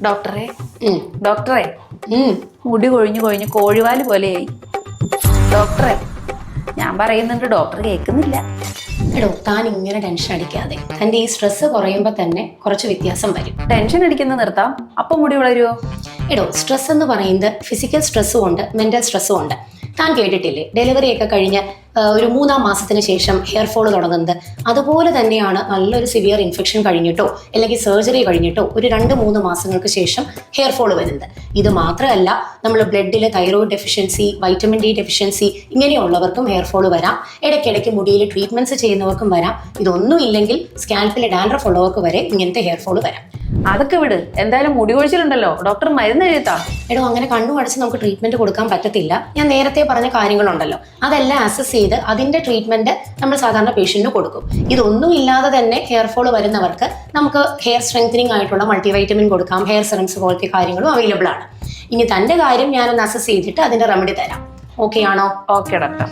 ഡോക്ടറെ ഡോക്ടറെ മുടി കൊഴിഞ്ഞു കൊഴിഞ്ഞു കോഴിവാല് പോലെയായി. ഡോക്ടറെ ഞാൻ പറയുന്നുണ്ട്, ഡോക്ടർ കേൾക്കുന്നില്ല. എടോ, താൻ ഇങ്ങനെ ടെൻഷൻ അടിക്കാതെ. തന്റെ ഈ സ്ട്രെസ് കുറയുമ്പോൾ തന്നെ കുറച്ച് വ്യത്യാസം വരും. ടെൻഷൻ അടിക്കുന്നത് നിർത്താം, അപ്പം മുടി വളരുമോ? എടോ, സ്ട്രെസ് എന്ന് പറയുന്നത് ഫിസിക്കൽ സ്ട്രെസ്സും ഉണ്ട്, മെന്റൽ സ്ട്രെസ്സും ഉണ്ട്. താൻ കേട്ടിട്ടില്ലേ, ഡെലിവറി ഒക്കെ കഴിഞ്ഞ് ഒരു 3-ാം മാസത്തിന് ശേഷം ഹെയർ ഫോൾ തുടങ്ങുന്നത്? അതുപോലെ തന്നെയാണ് നല്ലൊരു സിവിയർ ഇൻഫെക്ഷൻ കഴിഞ്ഞിട്ടോ അല്ലെങ്കിൽ സർജറി കഴിഞ്ഞിട്ടോ ഒരു 2-3 മാസങ്ങൾക്ക് ശേഷം ഹെയർ ഫോൾ വരുന്നത്. ഇത് മാത്രമല്ല, നമ്മൾ ബ്ലഡിൽ thyroid deficiency, vitamin D deficiency ഇങ്ങനെയുള്ളവർക്കും ഹെയർ ഫോൾ വരാം. ഇടയ്ക്കിടയ്ക്ക് മുടിയിൽ ട്രീറ്റ്മെന്റ്സ് ചെയ്യുന്നവർക്കും വരാം. ഇതൊന്നും ഇല്ലെങ്കിൽ സ്കാൽപ്പിൽ ഡാൻഡ്രഫ് ഉള്ളവർക്ക് വരെ ഇങ്ങനത്തെ ഹെയർ ഫോൾ വരാം. അതൊക്കെ വിട്, എന്തായാലും മുടി കൊഴിച്ചിലുണ്ടല്ലോ, ഡോക്ടർ മരുന്ന് എഴുതാം. എടോ, അങ്ങനെ കണ്ണു അടച്ച് നമുക്ക് ട്രീറ്റ്മെന്റ് കൊടുക്കാൻ പറ്റത്തില്ല. ഞാൻ നേരത്തെ പറഞ്ഞ കാര്യങ്ങളുണ്ടല്ലോ, അതെല്ലാം അസസ് ചെയ്ത് അതിന്റെ ട്രീറ്റ്മെന്റ് നമ്മൾ സാധാരണ പേഷ്യന്റിന് കൊടുക്കും. ഇതൊന്നും ഇല്ലാതെ തന്നെ ഹെയർ ഫോൾ വരുന്നവർക്ക് നമുക്ക് ഹെയർ സ്ട്രെങ്തനിങ് ആയിട്ടുള്ള മൾട്ടിവൈറ്റമിൻ കൊടുക്കാം. ഹെയർ സെറംസ് പോലത്തെ കാര്യങ്ങളും അവൈലബിൾ ആണ്. ഇനി തന്റെ കാര്യം ഞാനൊന്ന് അസസ് ചെയ്തിട്ട് അതിന്റെ റെമഡി തരാം. ഓക്കെ ആണോ? Okay doctor.